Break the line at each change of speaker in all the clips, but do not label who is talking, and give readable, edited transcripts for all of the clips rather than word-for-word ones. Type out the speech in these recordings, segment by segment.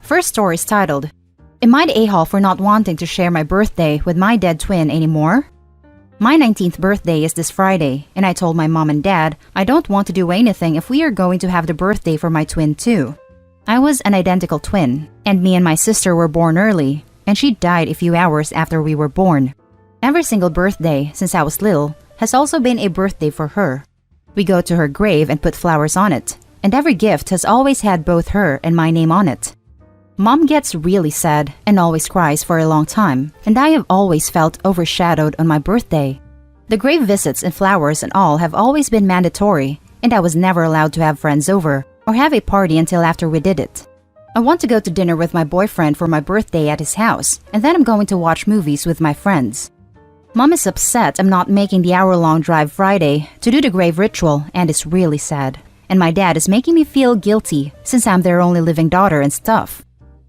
First story is titled, Am I the a-hole for not wanting to share my birthday with my dead twin anymore? My 19th birthday is this Friday, and I told my mom and dad I don't want to do anything if we are going to have the birthday for my twin too. I was an identical twin, and me and my sister were born early, and she died a few hours after we were born. Every single birthday since I was little has also been a birthday for her. We go to her grave and put flowers on it, and every gift has always had both her and my name on it. Mom gets really sad and always cries for a long time, and I have always felt overshadowed on my birthday. The grave visits and flowers and all have always been mandatory, and I was never allowed to have friends over or have a party until after we did it. I want to go to dinner with my boyfriend for my birthday at his house, and then I'm going to watch movies with my friends. Mom is upset I'm not making the hour-long drive Friday to do the grave ritual and is really sad. And my dad is making me feel guilty since I'm their only living daughter and stuff.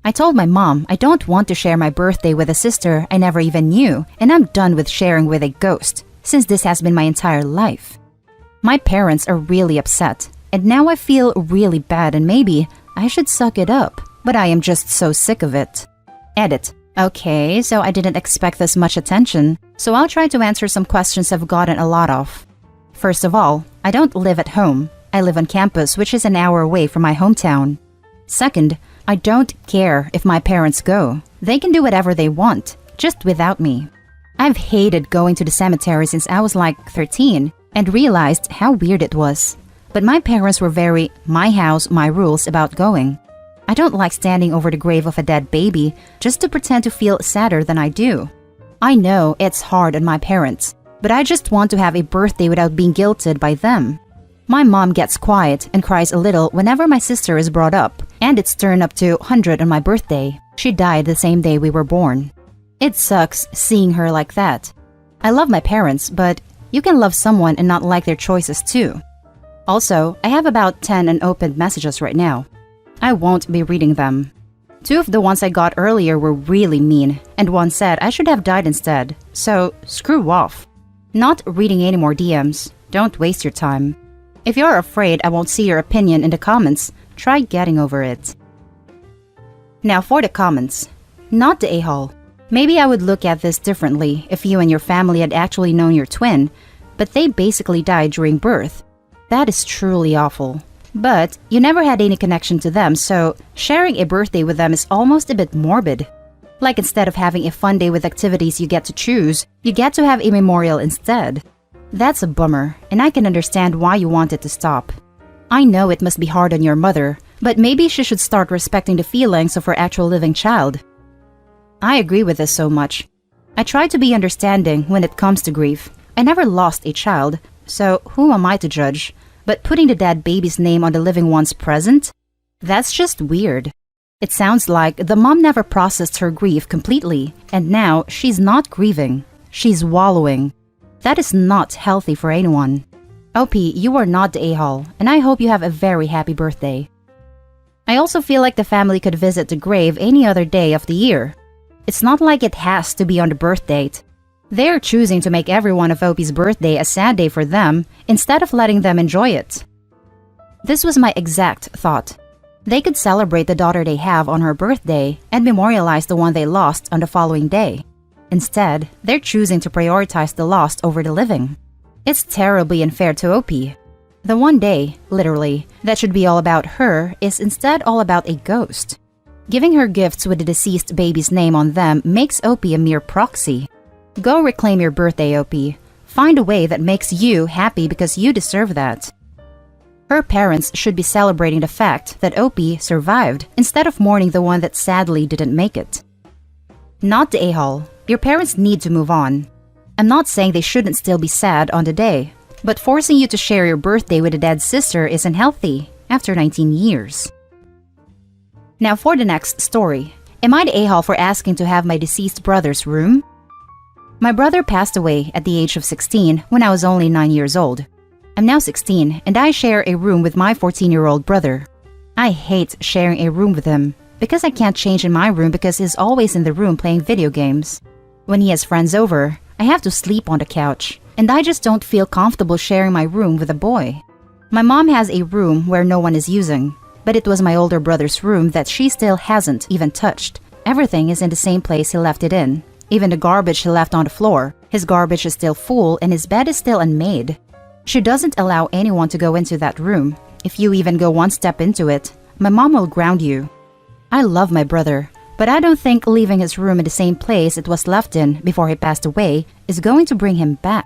I told my mom I don't want to share my birthday with a sister I never even knew, and I'm done with sharing with a ghost, since this has been my entire life. My parents are really upset, and now I feel really bad and maybe I should suck it up, but I am just so sick of it. Edit. Okay, so I didn't expect this much attention, so I'll try to answer some questions I've gotten a lot of. First of all, I don't live at home. I live on campus, which is an hour away from my hometown. Second, I don't care if my parents go. They can do whatever they want, just without me. I've hated going to the cemetery since I was like 13 and realized how weird it was. But my parents were very my house, my rules about going. I don't like standing over the grave of a dead baby just to pretend to feel sadder than I do. I know it's hard on my parents, but I just want to have a birthday without being guilted by them. My mom gets quiet and cries a little whenever my sister is brought up, and it's turned up to 100 on my birthday. She died the same day we were born. It sucks seeing her like that. I love my parents, but you can love someone and not like their choices too. Also, I have about 10 unopened messages right now. I won't be reading them. 2 of the ones I got earlier were really mean, and one said I should have died instead, so screw off. Not reading any more DMs. Don't waste your time. If you're afraid I won't see your opinion in the comments, try getting over it. Now for the comments. Not the a-hole. Maybe I would look at this differently if you and your family had actually known your twin, but they basically died during birth. That is truly awful. But you never had any connection to them, so sharing a birthday with them is almost a bit morbid. Like instead of having a fun day with activities you get to choose, you get to have a memorial instead. That's a bummer, and I can understand why you want it to stop. I know it must be hard on your mother, but maybe she should start respecting the feelings of her actual living child. I agree with this so much. I try to be understanding when it comes to grief. I never lost a child, so who am I to judge? But putting the dead baby's name on the living one's present? That's just weird. It sounds like the mom never processed her grief completely, and now she's not grieving. She's wallowing. That is not healthy for anyone. OP, you are not the a-hole, and I hope you have a very happy birthday. I also feel like the family could visit the grave any other day of the year. It's not like it has to be on the birth date. They are choosing to make everyone of OP's birthday a sad day for them instead of letting them enjoy it. This was my exact thought. They could celebrate the daughter they have on her birthday and memorialize the one they lost on the following day. Instead, they're choosing to prioritize the lost over the living. It's terribly unfair to OP. The one day, literally, that should be all about her is instead all about a ghost. Giving her gifts with the deceased baby's name on them makes OP a mere proxy. Go reclaim your birthday, OP. Find a way that makes you happy because you deserve that. Her parents should be celebrating the fact that OP survived instead of mourning the one that sadly didn't make it. Not the a-hole. Your parents need to move on. I'm not saying they shouldn't still be sad on the day, but forcing you to share your birthday with a dead sister isn't healthy after 19 years. Now for the next story. Am I the a-hole for asking to have my deceased brother's room? My brother passed away at the age of 16 when I was only 9 years old. I'm now 16 and I share a room with my 14-year-old brother. I hate sharing a room with him because I can't change in my room because he's always in the room playing video games. When he has friends over, I have to sleep on the couch, and I just don't feel comfortable sharing my room with a boy. My mom has a room where no one is using. But it was my older brother's room that she still hasn't even touched. Everything is in the same place he left it in. Even the garbage he left on the floor. His garbage is still full and his bed is still unmade. She doesn't allow anyone to go into that room. If you even go one step into it, my mom will ground you. I love my brother, but I don't think leaving his room in the same place it was left in before he passed away is going to bring him back.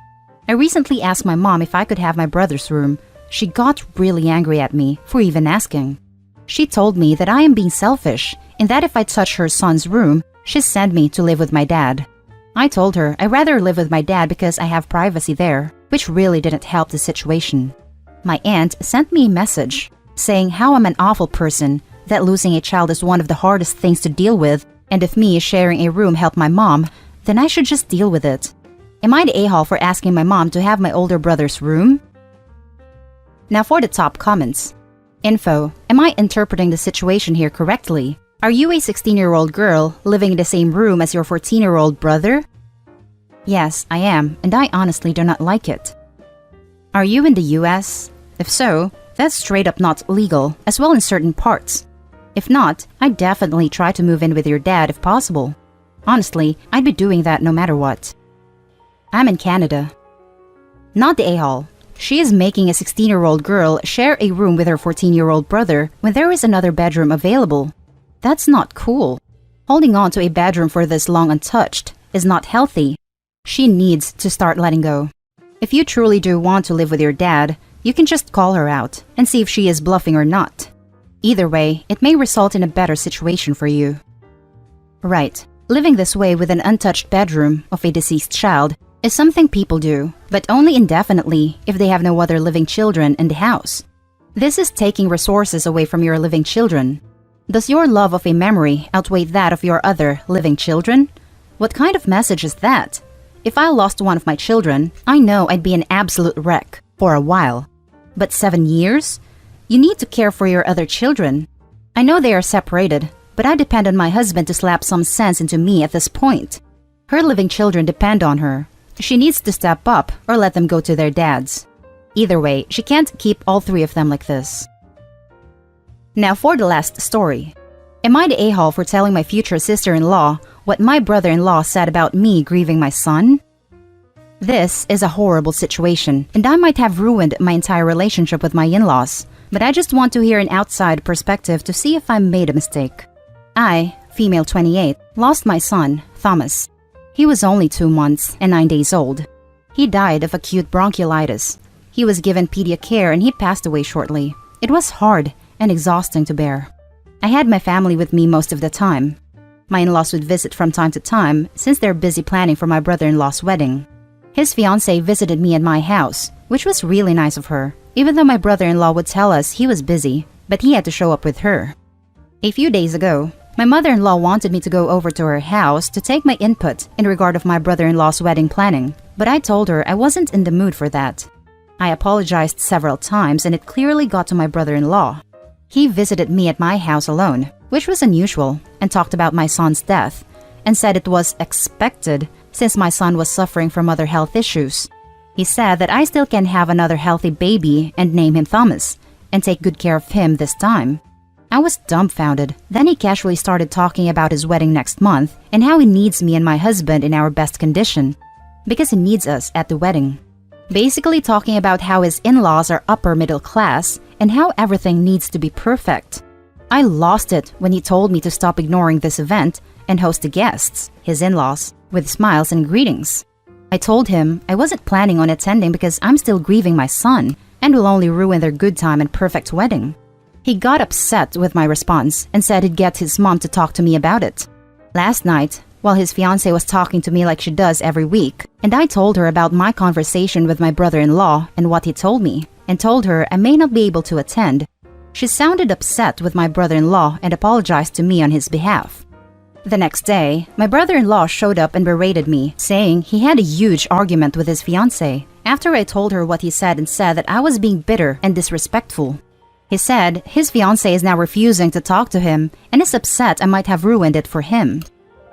I recently asked my mom if I could have my brother's room. She got really angry at me for even asking. She told me that I am being selfish and that if I touch her son's room, she'd send me to live with my dad. I told her I'd rather live with my dad because I have privacy there, which really didn't help the situation. My aunt sent me a message saying how I'm an awful person, that losing a child is one of the hardest things to deal with, and if me sharing a room helped my mom, then I should just deal with it. Am I the a-hole for asking my mom to have my older brother's room? Now for the top comments. Info. Am I interpreting the situation here correctly? Are you a 16-year-old girl living in the same room as your 14-year-old brother? Yes, I am, and I honestly do not like it. Are you in the US? If so, that's straight up not legal, as well in certain parts. If not, I'd definitely try to move in with your dad if possible. Honestly, I'd be doing that no matter what. I'm in Canada. Not the a-hole. She is making a 16-year-old girl share a room with her 14-year-old brother when there is another bedroom available. That's not cool. Holding on to a bedroom for this long untouched is not healthy. She needs to start letting go. If you truly do want to live with your dad, you can just call her out and see if she is bluffing or not. Either way, it may result in a better situation for you. Right, living this way with an untouched bedroom of a deceased child is something people do, but only indefinitely if they have no other living children in the house. This is taking resources away from your living children. Does your love of a memory outweigh that of your other living children? What kind of message is that? If I lost one of my children, I know I'd be an absolute wreck for a while. But 7 years? You need to care for your other children. I know they are separated, but I depend on my husband to slap some sense into me at this point. Her living children depend on her. She needs to step up or let them go to their dads. Either way, she can't keep all 3 of them like this. Now for the last story. Am I the a-hole for telling my future sister-in-law what my brother-in-law said about me grieving my son? This is a horrible situation, and I might have ruined my entire relationship with my in-laws, but I just want to hear an outside perspective to see if I made a mistake. I, female 28, lost my son, Thomas. He was only 2 months and 9 days old. He died of acute bronchiolitis. He was given pediatric care and he passed away shortly. It was hard and exhausting to bear. I had my family with me most of the time. My in-laws would visit from time to time since they're busy planning for my brother-in-law's wedding. His fiancée visited me at my house, which was really nice of her, even though my brother-in-law would tell us he was busy, but he had to show up with her. A few days ago, my mother-in-law wanted me to go over to her house to take my input in regard of my brother-in-law's wedding planning, but I told her I wasn't in the mood for that. I apologized several times and it clearly got to my brother-in-law. He visited me at my house alone, which was unusual, and talked about my son's death, and said it was expected since my son was suffering from other health issues. He said that I still can have another healthy baby and name him Thomas, and take good care of him this time. I was dumbfounded. Then he casually started talking about his wedding next month and how he needs me and my husband in our best condition, because he needs us at the wedding. Basically talking about how his in-laws are upper middle class and how everything needs to be perfect. I lost it when he told me to stop ignoring this event and host the guests, his in-laws, with smiles and greetings. I told him I wasn't planning on attending because I'm still grieving my son and will only ruin their good time and perfect wedding. He got upset with my response and said he'd get his mom to talk to me about it. Last night, while his fiancée was talking to me like she does every week, and I told her about my conversation with my brother-in-law and what he told me, and told her I may not be able to attend, she sounded upset with my brother-in-law and apologized to me on his behalf. The next day, my brother-in-law showed up and berated me, saying he had a huge argument with his fiancée after I told her what he said and said that I was being bitter and disrespectful. He said his fiancée is now refusing to talk to him and is upset I might have ruined it for him.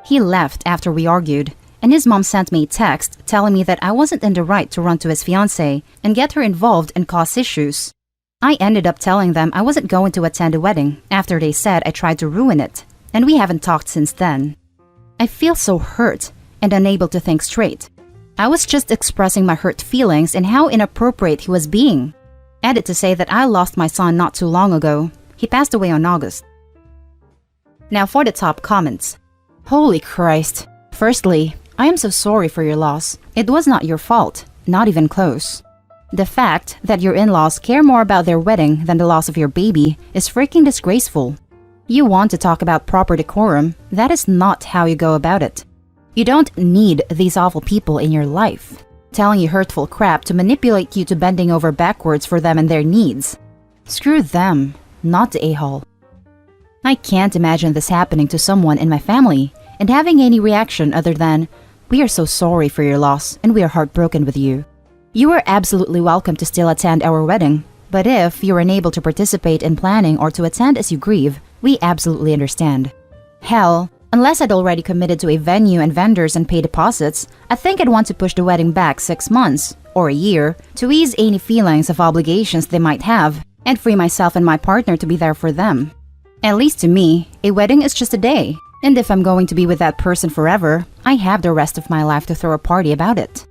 He left after we argued, and his mom sent me a text telling me that I wasn't in the right to run to his fiancée and get her involved and cause issues. I ended up telling them I wasn't going to attend a wedding after they said I tried to ruin it, and we haven't talked since then. I feel so hurt and unable to think straight. I was just expressing my hurt feelings and how inappropriate he was being. Added to say that I lost my son not too long ago. He passed away in August. Now for the top comments. Holy Christ. Firstly, I am so sorry for your loss. It was not your fault, not even close. The fact that your in-laws care more about their wedding than the loss of your baby is freaking disgraceful. You want to talk about proper decorum, that is not how you go about it. You don't need these awful people in your life, telling you hurtful crap to manipulate you to bending over backwards for them and their needs. Screw them, not the a-hole. I can't imagine this happening to someone in my family and having any reaction other than, "We are so sorry for your loss and we are heartbroken with you. You are absolutely welcome to still attend our wedding, but if you're unable to participate in planning or to attend as you grieve, we absolutely understand." Hell, unless I'd already committed to a venue and vendors and pay deposits, I think I'd want to push the wedding back 6 months or a year to ease any feelings of obligations they might have and free myself and my partner to be there for them. At least to me, a wedding is just a day, and if I'm going to be with that person forever, I have the rest of my life to throw a party about it.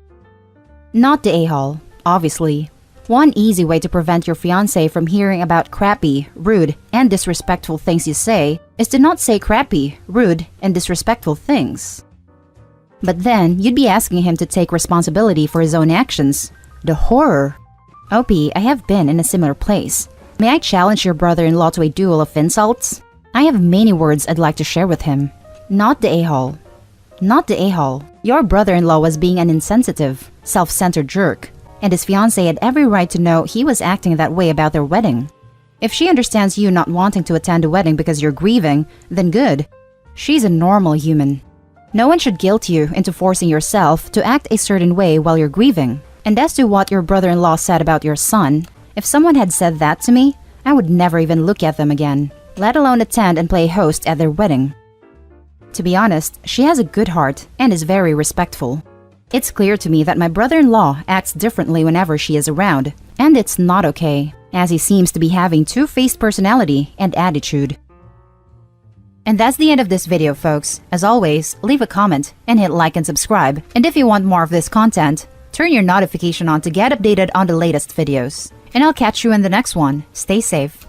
Not the a-hole, obviously. One easy way to prevent your fiancé from hearing about crappy, rude, and disrespectful things you say is to not say crappy, rude, and disrespectful things. But then, you'd be asking him to take responsibility for his own actions. The horror! OP, I have been in a similar place. May I challenge your brother-in-law to a duel of insults? I have many words I'd like to share with him. Not the a-hole. Not the a-hole. Your brother-in-law was being an insensitive, self-centered jerk, and his fiancé had every right to know he was acting that way about their wedding. If she understands you not wanting to attend a wedding because you're grieving, then good. She's a normal human. No one should guilt you into forcing yourself to act a certain way while you're grieving. And as to what your brother-in-law said about your son, if someone had said that to me, I would never even look at them again, let alone attend and play host at their wedding. To be honest, she has a good heart and is very respectful. It's clear to me that my brother-in-law acts differently whenever she is around, and it's not okay, as he seems to be having two-faced personality and attitude. And that's the end of this video, folks. As always, leave a comment and hit like and subscribe. And if you want more of this content, turn your notification on to get updated on the latest videos. And I'll catch you in the next one. Stay safe.